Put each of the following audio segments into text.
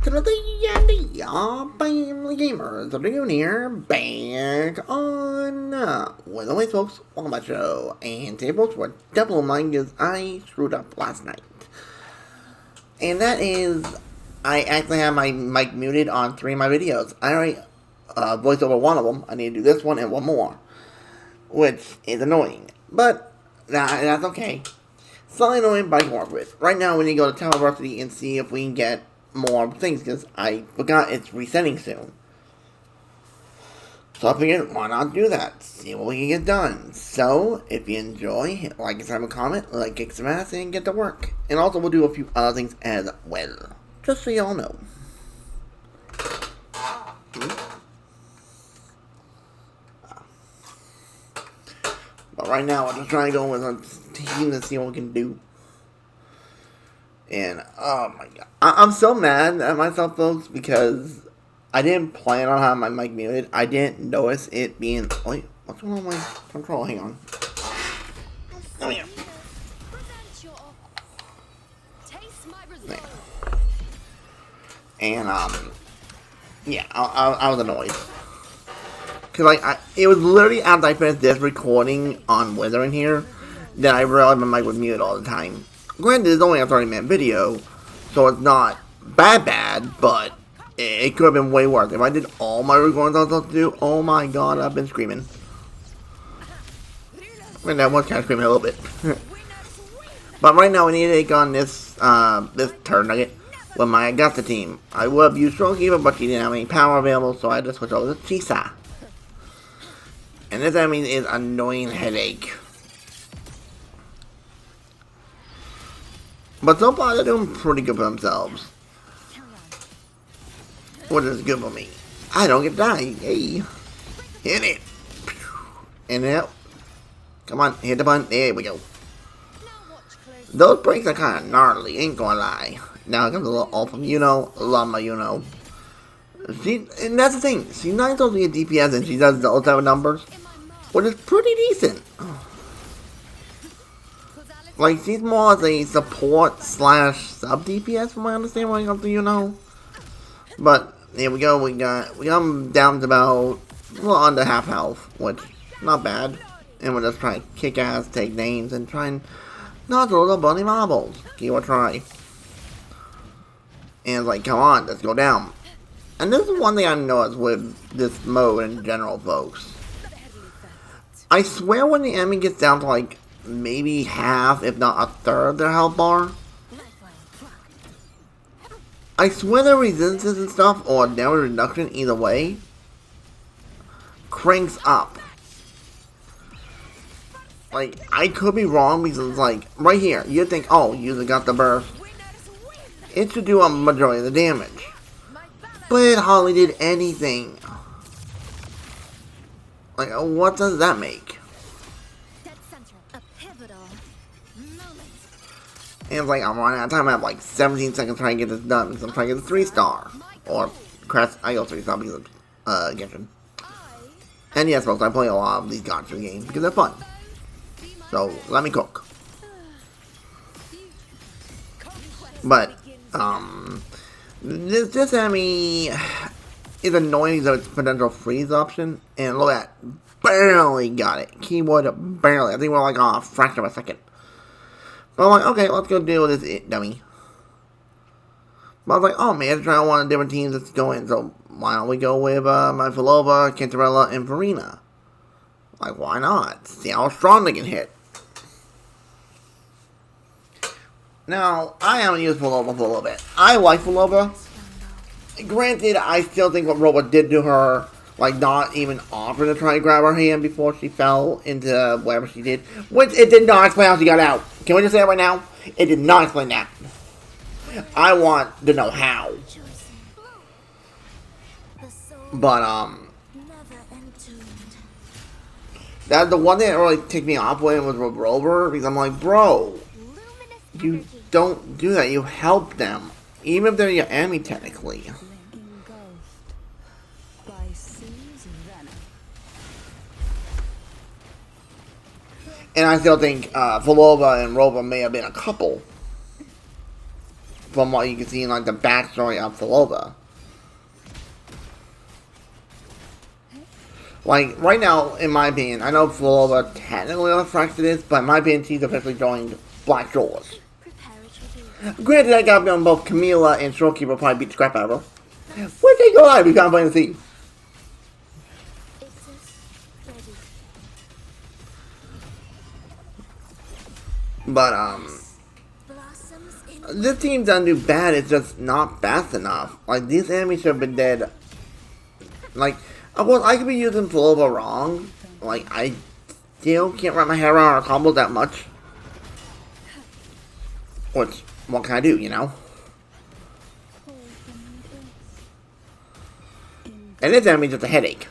to the D&D Family Gamers. Doing here, back on with always folks, welcome back to the show. And today folks, what double mind is I screwed up last night. And that is, I actually have my mic muted on 3 of my videos. I already voiced over one of them. I need to do this one and one more, which is annoying. But that's okay. Slightly annoying, but I can work with. Right now, we need to go to Televersity and see if we can get more things, because I forgot it's resetting soon. So I figured, why not do that? See what we can get done. So, if you enjoy, hit like and subscribe, comment, like, kick some ass, and get to work. And also, we'll do a few other things as well. Just so y'all know. But right now, we're just trying to go with a team to see what we can do. And, oh my god. I'm so mad at myself, folks, because I didn't plan on having my mic muted. I didn't notice it being... Wait, what's going on with my control? Hang on. Come here. There. And, yeah, I was annoyed. Because, like, it was literally after I finished this recording on Wuthering here that I realized my mic was muted all the time. Granted, it's only a 30-minute video, so it's not bad, but it could have been way worse. If I did all my recordings I was supposed to do, oh my god, I've been screaming. And I was kind of screaming a little bit. But right now, we need to take on this turd nugget with my Augusta team. I would have used Strong Keeper, but she didn't have any power available, so I had to switch over to Chisa. And this enemy is annoying headache. But so far, they're doing pretty good for themselves. What is good for me? I don't get to die. Hey. Hit it. And out. Come on, hit the button. There we go. Those breaks are kind of gnarly, ain't gonna lie. Now it comes a little off from Llama, and that's the thing. She's not supposed to be a DPS, and she does those type of numbers, which is pretty decent. Like, she's more as a support / sub DPS from my understanding when it comes to, But, here we go, we come down to about a little under half health, which, not bad. And we're just trying to kick ass, take names, and try and not throw the bunny marbles. Give it a try. And it's like, come on, let's go down. And this is one thing I noticed with this mode in general, folks. I swear when the enemy gets down to, like, maybe half, if not a third of their health bar, I swear their resistance and stuff, or damage reduction, either way, cranks up. Like, I could be wrong, because it's like, right here, you think, oh, you got the burst. It should do a majority of the damage. But it hardly did anything. Like, what does that make? And it's like, I'm running out of time. I have like 17 seconds trying to get this done, because I'm trying to get the 3-star. Or, I go 3-star because of, Genshin. And yes, folks, I play a lot of these gacha games because they're fun. So, let me cook. But, this enemy is annoying because of its potential freeze option. And look at that. Barely got it. Keyword barely. I think we're like a fraction of a second. But I'm like, okay, let's go deal with this dummy. But I was like, oh man, try one of the different teams that's going. So why don't we go with my Philova, Cantarella, and Verena? Like, why not? See how strong they can hit. Now, I haven't used Philova for a little bit. I like Philova. Granted, I still think what Roba did to her, like not even offer to try to grab her hand before she fell into whatever she did. Which, it did not explain how she got out. Can we just say that right now? It did not explain that. I want to know how. But, that's the one thing that really ticked me off when it was with Rover, because I'm like, bro, you don't do that. You help them. Even if they're your enemy, technically. And I still think Philova and Rover may have been a couple from what you can see in like the backstory of Philova. Like, right now, in my opinion, I know Philova technically reflected this, but in my opinion, she's officially joined Black Shores. Granted, I got on both Camila and Shorekeeper will probably beat the crap out of her. Where'd they go live? We can't find the scene. But, this team doesn't do bad, it's just not fast enough. Like, these enemies should have been dead. Like, of course, I could be using Philova wrong. Like, I still can't wrap my head around our combos that much. Which, what can I do, you know? And this enemy's just a headache.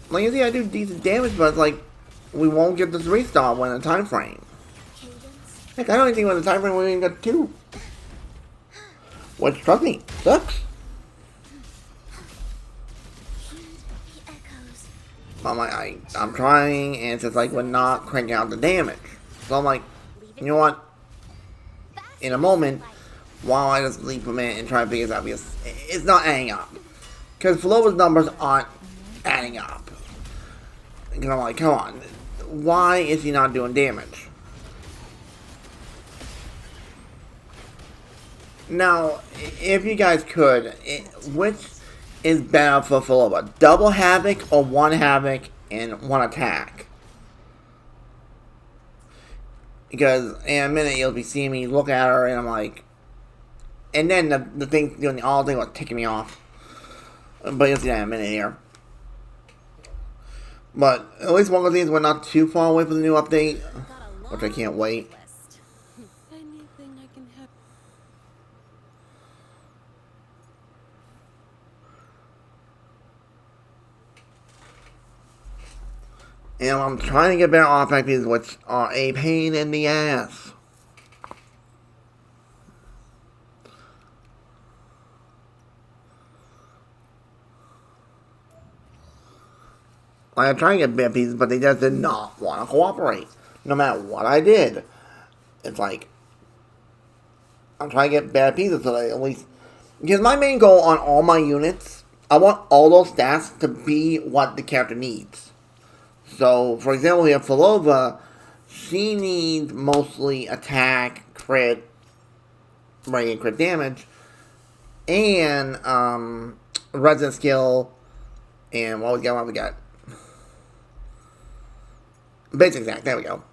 Like you see, I do decent damage, but it's like, we won't get this restart within a time frame. Heck, I don't even think within a time frame we even got 2. Which, trust me, sucks. I'm trying, and it's just like, we're not cranking out the damage. So I'm like, you know what? In a moment, while I just sleep a minute and try to figure this out, because it's not adding up. Because Philova's numbers aren't adding up. Because I'm like, come on, why is he not doing damage? Now, if you guys could, which is better for Philova? Double Havoc or 1 Havoc and 1 attack? Because in a minute you'll be seeing me look at her and I'm like... And then the thing doing the all thing was ticking me off. But you'll see that in a minute here. But at least one of these we're not too far away from the new update. Which I can't wait. And I'm trying to get better off-back pieces, which are a pain in the ass. Like, I'm trying to get better pieces, but they just did not want to cooperate. No matter what I did. It's like, I'm trying to get better pieces so that at least... Because my main goal on all my units, I want all those stats to be what the character needs. So, for example, here, Philova, she needs mostly attack, crit, regular crit damage, and, resident skill, and what we got? Basic attack, there we go.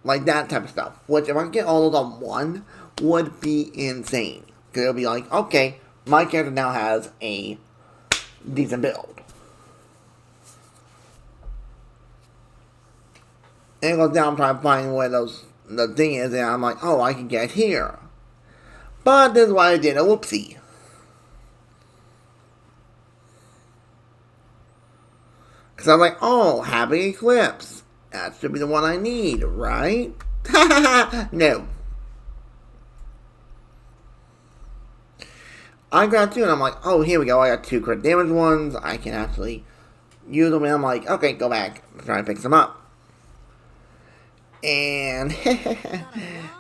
Like that type of stuff. Which, if I could get all those on one, would be insane. Because it'll be like, okay, my character now has a decent build. And it goes down, I'm trying to find where the thing is, and I'm like, oh, I can get here. But this is why I did a whoopsie. Because I'm like, oh, Happy Eclipse. That should be the one I need, right? No. I got 2, and I'm like, oh, here we go. I got 2 crit damage ones. I can actually use them, and I'm like, okay, go back. Try and pick some up. And,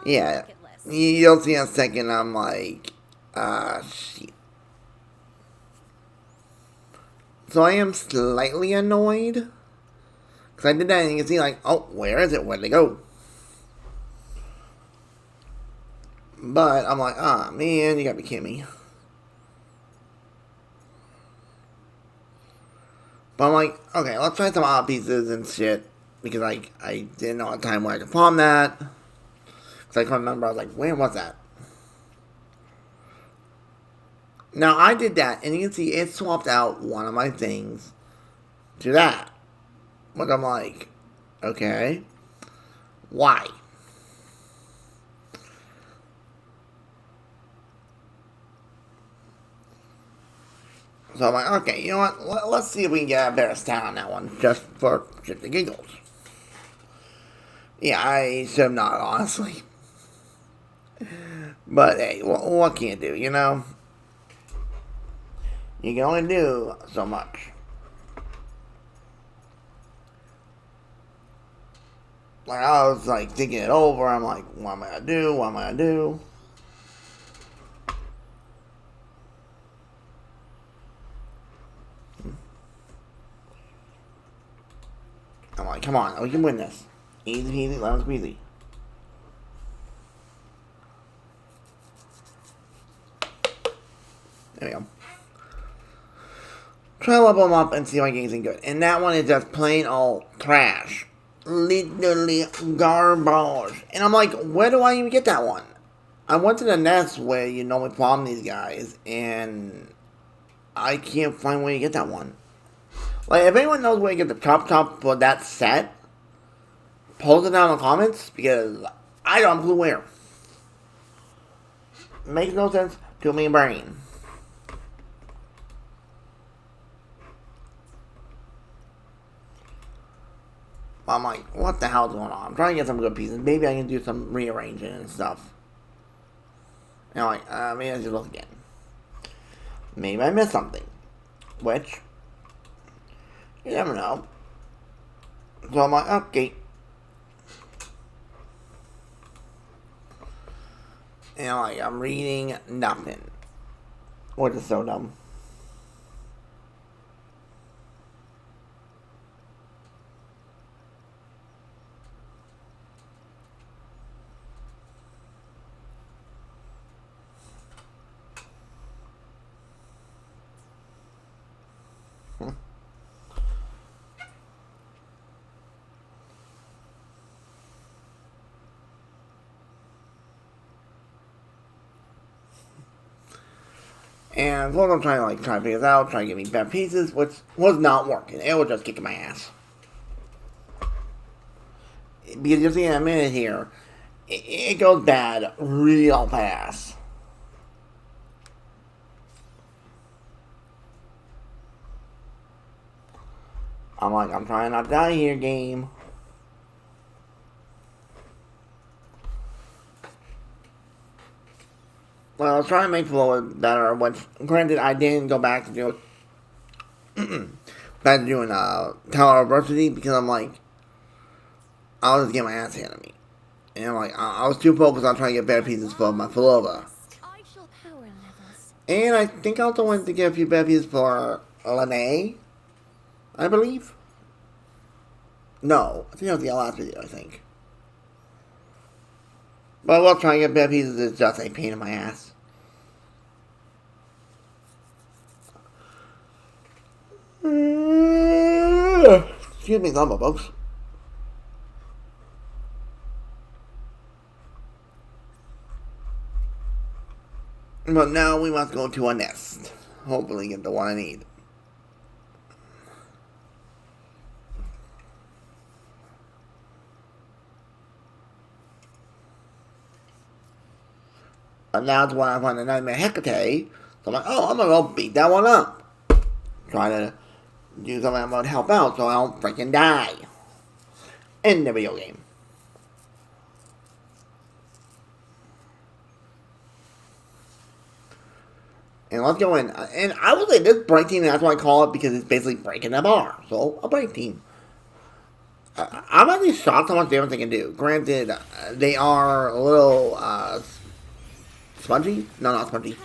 yeah, you'll see in a second, I'm like, shit. So I am slightly annoyed. Because I did that and you can see like, oh, where is it? Where'd they go? But I'm like, ah, man, you gotta be kidding me. But I'm like, okay, let's try some odd pieces and shit. Because I didn't know at the time where I could farm that. Because I couldn't remember. I was like, where was that? Now, I did that. And you can see it swapped out one of my things to that. But I'm like, okay. Why? So I'm like, okay, you know what? Let's see if we can get a better stat on that one. Just for shit the giggles. Yeah, I should have not, honestly. But hey, what can you do, you know? You can only do so much. Like, I was like thinking it over. I'm like, what am I gonna do? What am I gonna do? I'm like, come on, we can win this. Easy peasy, lemon squeezy. There we go. Try to level them up and see if I get anything good. And that one is just plain old trash. Literally garbage. And I'm like, where do I even get that one? I went to the nest where you normally farm these guys, and I can't find where you get that one. Like, if anyone knows where you get the top for that set, post it down in the comments, because I don't have a clue where. Makes no sense to me brain. I'm like, what the hell's going on? I'm trying to get some good pieces. Maybe I can do some rearranging and stuff. And I'm like, maybe I should look again. Maybe I missed something. Which, you never know. So I'm like, okay. And I'm reading nothing. Which is so dumb. And so I'm trying to figure this out, trying to get me better pieces, which was not working. It was just kicking my ass. Because you'll see in a minute here, it goes bad real fast. I'm like, I'm trying not to die here, game. Well, I was trying to make flow better, which, granted, I didn't go back to do back to doing Tower of Adversity, because I'm like, I was just getting my ass handed to me. And I'm like, I was too focused on trying to get better pieces for my Philova. And I think I also wanted to get a few better pieces for Lene, I believe. No, I think that was the last video, I think. But while trying to get better pieces is just a pain in my ass. Excuse me, lumber, folks. But now we must go to a nest. Hopefully get the one I need. And now it's when I find a Nightmare Hecate. So I'm like, oh, I'm gonna go beat that one up. Try to do something about help out so I don't freaking die. In the video game. And let's go in. And I would say this break team, that's what I call it, because it's basically breaking the bar. So, a break team. I'm actually shocked how much damage they can do. Granted, they are a little, spongy? No, not spongy.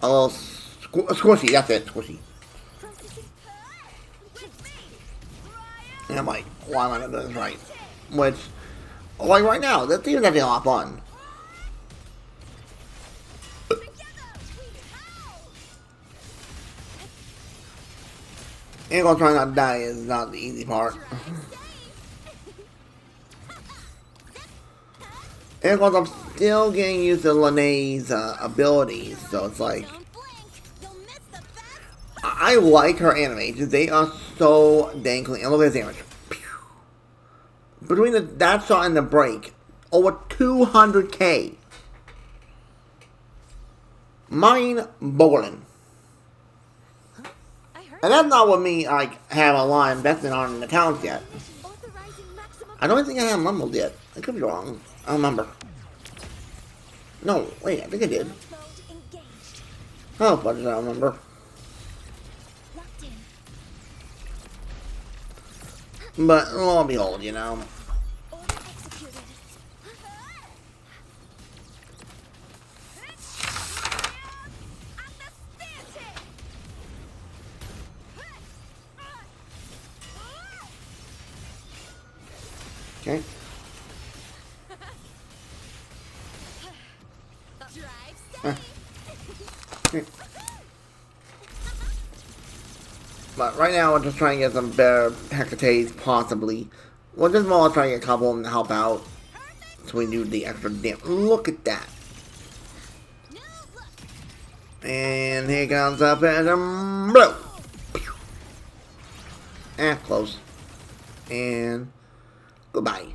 A little squishy, that's it, squishy. And I'm like, why am I not doing this right? Which, like right now, this team is having a lot of fun. And gonna try not to die is not the easy part. And because I'm still getting used to Lene's abilities, so it's like, I like her animations. They are so dang clean. And look at this damage. Between that shot and the break, over 200k. Mind-boggling. And that's not what me, have a lot invested on in the accounts yet. I don't think I have mumbled yet. I could be wrong. I don't remember. No, wait, I think I did. Oh, but I don't remember. But lo and behold, you know. Okay. Okay. But right now, we're just trying to get some better Hecates, possibly. We're just more trying to get a couple of them to help out. So we do the extra damage. Look at that. And here comes up and blow. Close. And goodbye.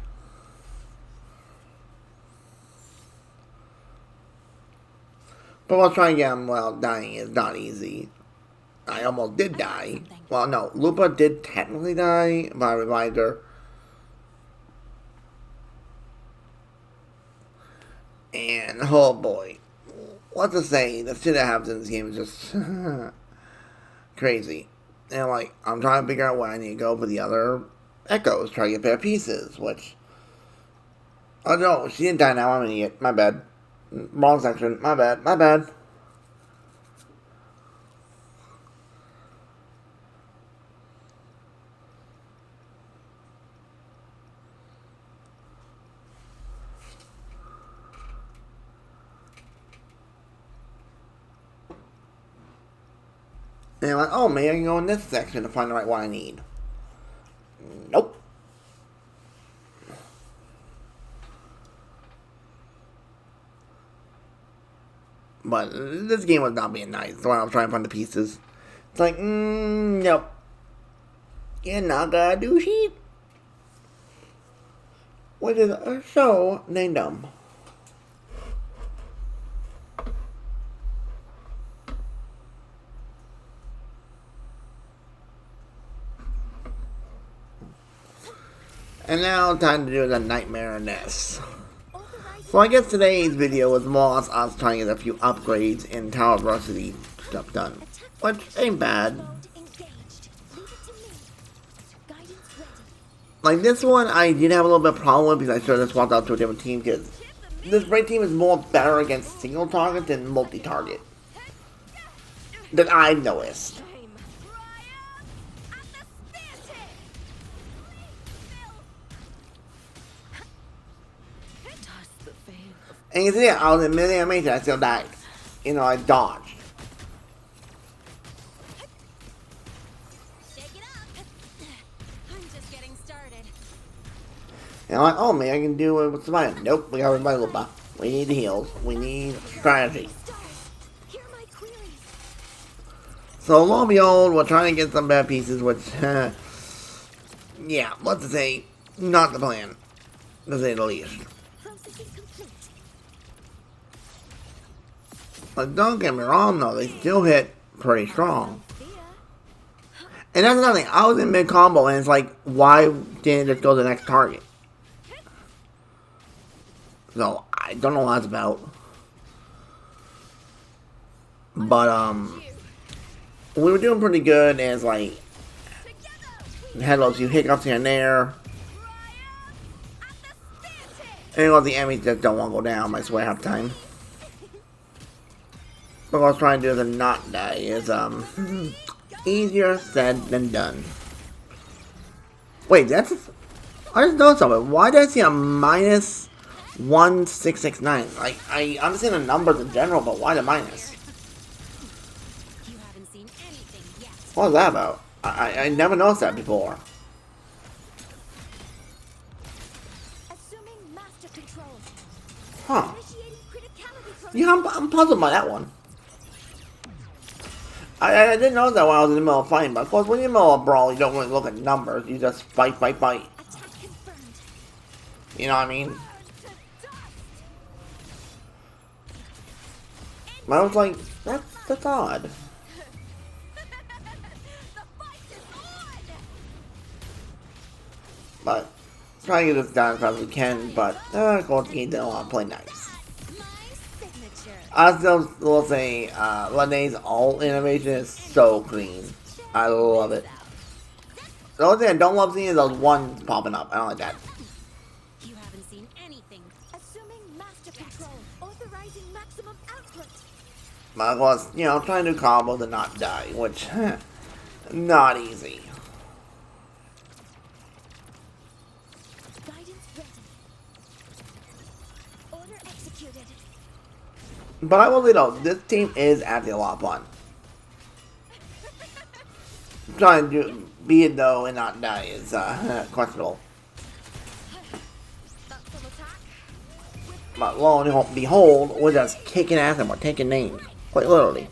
But we'll try and get him while dying is not easy. I almost did die. Well, no, Lupa did technically die, but I revived her. And, oh boy. What to say, the shit that happens in this game is just crazy. And I'm trying to figure out where I need to go for the other echoes, try to get better pieces, which... Oh no, she didn't die now, I'm an idiot. My bad. Wrong section. My bad. My bad. And I'm like, oh, maybe I can go in this section to find the right one I need. Nope. But this game was not being nice, so I'm trying to find the pieces. It's like, nope. You're not gonna do shit. Which is so dang dumb. And now time to do the Nightmare Nest. So I guess today's video was more or less us trying to get a few upgrades in Tower Velocity stuff done. Which ain't bad. Like this one I did have a little bit of problem with because I should have swapped out to a different team because this raid team is more better against single target than multi-target. That I've noticed. And you see, I was in mid animation, I still died. You know, I dodged. I'm just getting started. And I'm like, oh man, I can do it with somebody. Nope, we got everybody little buff. We need the heals. We need strategy. So lo and behold, we're trying to get some bad pieces, which, yeah, let's say, not the plan, to say the least. But don't get me wrong though, they still hit pretty strong. And that's another thing, I was in mid combo and it's like, why didn't it just go to the next target? So, I don't know what that's about. But, we were doing pretty good as like, had those few hiccups here and there. And the enemies just don't want to go down, I swear, half the time. What I was trying to do to not die is, easier said than done. Wait, that's... I just noticed something. Why did I see a minus 1669? Like, I understand the numbers in general, but why the minus? You haven't seen anything yet. What was that about? I never noticed that before. Assuming master control. Huh. Initiating criticality protocol. Yeah, I'm puzzled by that one. I didn't know that when I was in the middle of fighting, but of course when you're in the middle of a brawl, you don't really look at numbers, you just fight, fight, fight. Attack confirmed. You know what I mean? But I was like, that's odd. The fight is on. But, trying to get this done as fast as we can, but, of course, he didn't want to play nice. My signature. I still will say, Lene's ult animation is so clean. I love it. The only thing I don't love seeing is those ones popping up. I don't like that. You haven't seen anything. Assuming master control. Authorizing maximum output. I was, trying to do combos and not die, which, not easy. Guidance ready. Order executed. But I will say though, this team is actually a lot of fun. Trying to be it though and not die is questionable. That's some attack. But lo and behold, we're just kicking ass and we're taking names. Quite literally.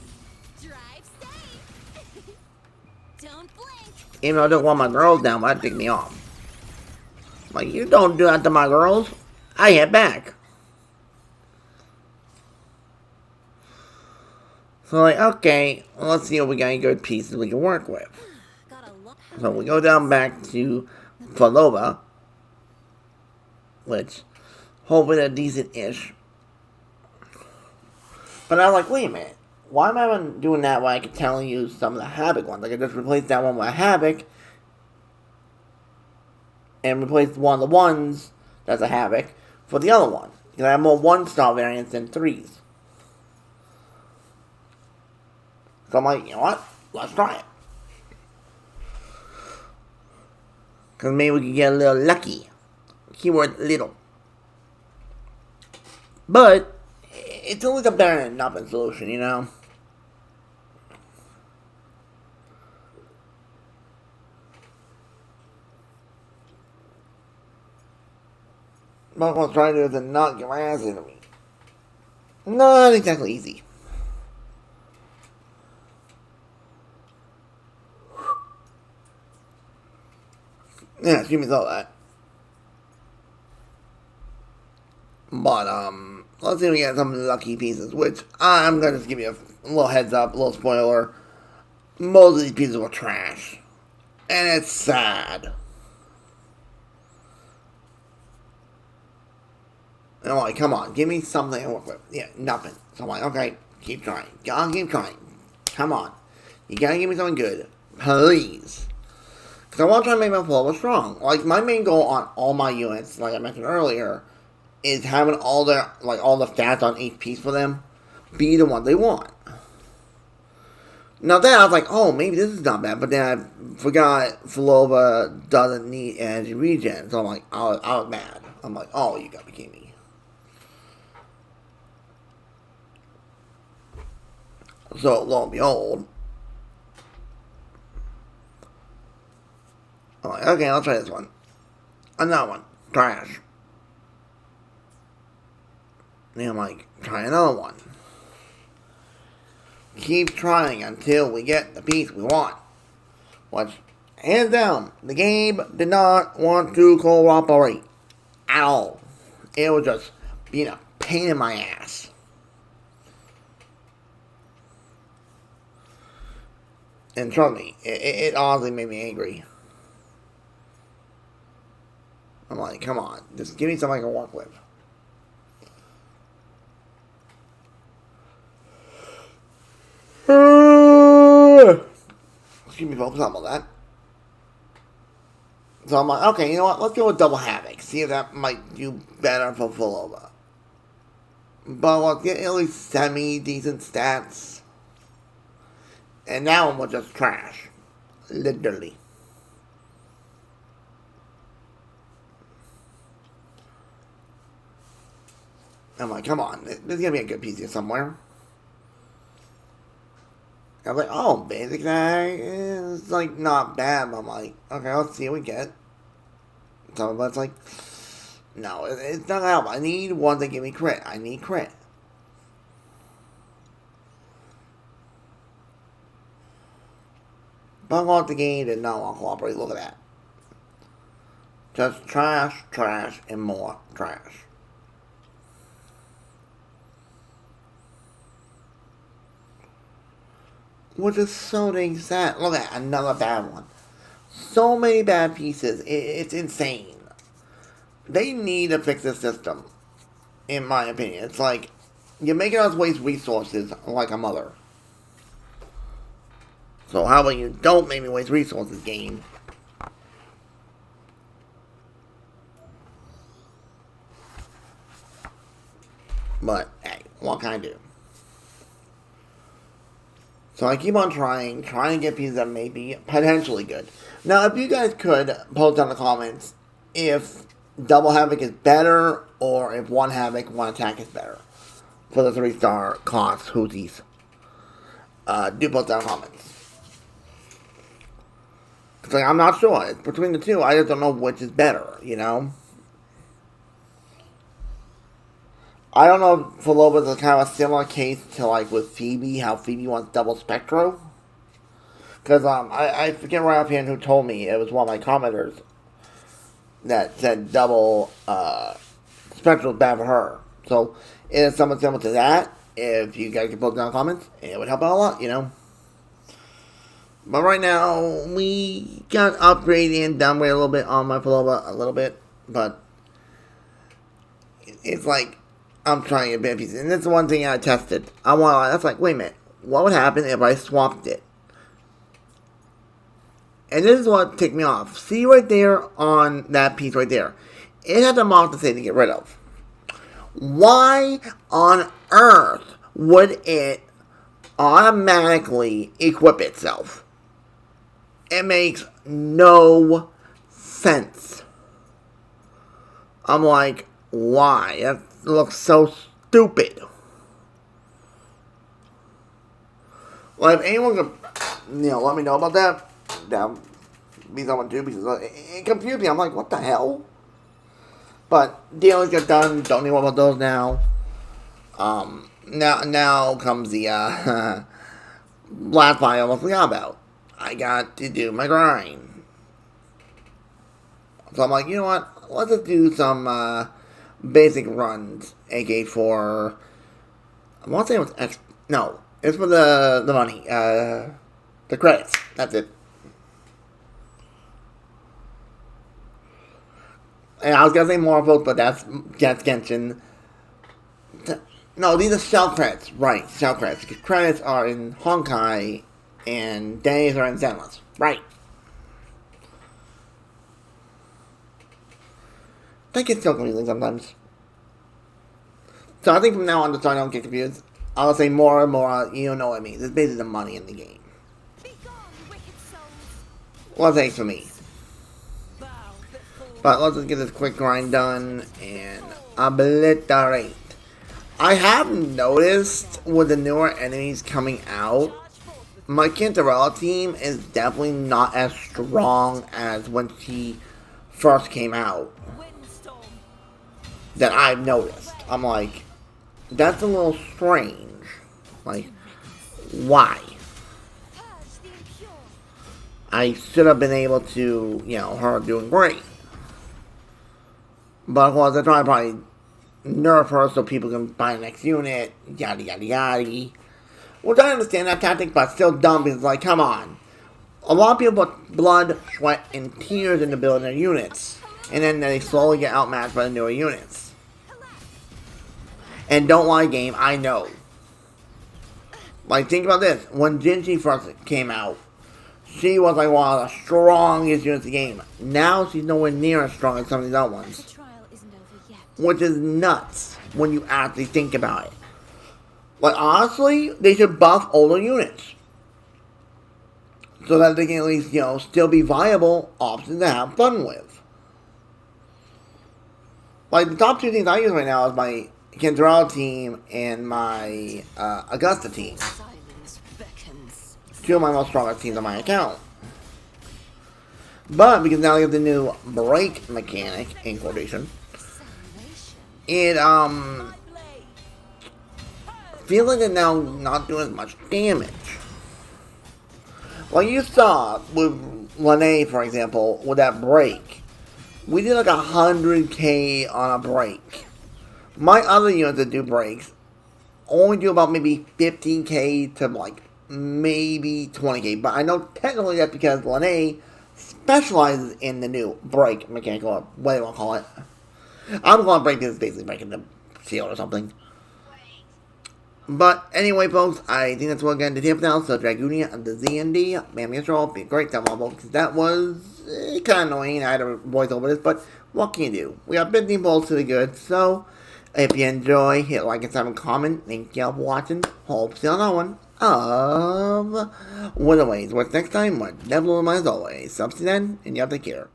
Drive safe. Don't blink. Even though I don't want my girls down, but that ticked me off. Like, you don't do that to my girls. I hit back. So like, okay, let's see if we got any good pieces we can work with. Gotta look. So we go down back to Falova, which hopefully they're decent-ish. But I was like, wait a minute, why am I doing that when I could tell you some of the Havoc ones? I could just replace that one with a Havoc and replace one of the ones that's a Havoc for the other one. Because I have more 1-star variants than 3s. So I'm like, you know what? Let's try it. Because maybe we can get a little lucky. Keyword little. But, it's always a better than nothing solution, you know? But what I'm trying to do is to not get my ass into me. Not exactly easy. Yeah, excuse me, all that. But, let's see if we get some lucky pieces, which I'm gonna just give you a little heads up, a little spoiler. Most of these pieces were trash. And it's sad. And I'm like, come on, give me something to work with. Yeah, nothing. So I'm like, okay, keep trying. Gotta keep trying. Come on. You gotta give me something good. Please. Because I want to try to make my flow strong. Like, my main goal on all my units, like I mentioned earlier, is having all the stats on each piece for them be the one they want. Now then I was like, oh, maybe this is not bad, but then I forgot Falova doesn't need energy regen, so I'm like, I was mad. I'm like, oh, you gotta be kidding me. So, lo and behold, I'm like, okay, I'll try this one. Another one. Trash. Then I'm like, try another one. Keep trying until we get the piece we want. Which, hands down, the game did not want to cooperate. At all. It was just being a pain in my ass. And trust me, it honestly made me angry. I'm like, come on, just give me something I can work with. Excuse me, folks, something about that. So I'm like, okay, you know what? Let's go with Double Havoc. See if that might do better for Falova. But let's get at least semi-decent stats. And that one was just trash. Literally. I'm like, come on, there's gonna be a good piece here somewhere. I was like, oh, basic attack is like not bad, but I'm like, okay, let's see what we get. So, but it's like, no, it's not gonna help. I need one to give me crit. I need crit. But off the game did not want to cooperate. Look at that. Just trash, trash, and more trash. Which is so dang sad. Look at another bad one. So many bad pieces. It's insane. They need to fix the system. In my opinion. It's like, you're making us waste resources like a mother. So how about you don't make me waste resources, game? But, hey, what can I do? So I keep on trying to get pieces that may be potentially good. Now, if you guys could post down in the comments if double havoc is better or if one havoc, one attack is better for the 3-star cost hooties. Do post down in the comments. It's like, I'm not sure. It's between the two. I just don't know which is better, you know? I don't know if Philobas is kind of a similar case to, like, with Phoebe, how Phoebe wants double Spectro. Because, I forget right offhand who told me. It was one of my commenters that said double, Spectro is bad for her. So, it is something similar to that. If you guys could post down in the comments, it would help out a lot, you know? But right now, we got upgraded and downgrade a little bit on my Philoba, a little bit. But, it's like, I'm trying to get bit pieces. And that's the one thing I tested. That's like, wait a minute. What would happen if I swapped it? And this is what ticked me off. See right there on that piece right there. It had the mark to say to get rid of. Why on earth would it automatically equip itself? It makes no sense. I'm like, why? That looks so stupid. Well, if anyone could, let me know about that, that would be someone too, because it confused me. I'm like, what the hell? But deals get done. Don't need to worry about those now. Now comes the last part I almost forgot about. I got to do my grind. So I'm like, you know what? Let's just do some basic runs, aka for, I want to say it was no, it's for the money, the credits, that's it. And I was gonna say more folks, but that's Genshin. No, these are shell credits, right, shell credits, because credits are in Honkai, and days are in Zenless, right. That gets so confusing sometimes. So I think from now on, so I don't get confused, I'll say more and more, you know what I mean. It's basically the money in the game. Well, thanks for me. But let's just get this quick grind done and obliterate. I have noticed with the newer enemies coming out, my Cantarella team is definitely not as strong as when she first came out. That I've noticed. I'm like, that's a little strange. Like, why? I should have been able to, her doing great. But of course, they're trying to probably nerf her so people can buy the next unit, yada yada yada. Which I understand that tactic, but still dumb because, like, come on. A lot of people put blood, sweat, and tears into building their units. And then they slowly get outmatched by the newer units. And don't lie, game, I know. Like, think about this. When Jinji first came out, she was like one of the strongest units in the game. Now she's nowhere near as strong as some of these other ones. Which is nuts when you actually think about it. Like, honestly, they should buff older units. So that they can at least, still be viable options to have fun with. Like, the top two things I use right now is my Cantarella team and my Augusta team. Two of my most strongest teams on my account. But because now we have the new break mechanic, in quotation, it feels like it's now not doing as much damage. Like you saw with Lene, for example, with that break, we did like 100k on a break. My other units that do breaks only do about maybe 15k to like maybe 20k. But I know technically that's because Lene specializes in the new break mechanic, or what do you want to call it. I'm going to break this, basically breaking the shield or something. But anyway, folks, I think that's what we're going to do for now. So, Dragonia and the ZND, man, intro, be great to have because that was kind of annoying. I had to voice over this, but what can you do? We got 15 bolts to the good, so If you enjoy, hit like and subscribe and comment. Thank you all for watching. Hope to see you on that one of What's next time? What devil am I as always. Subs to then, and you have to take care.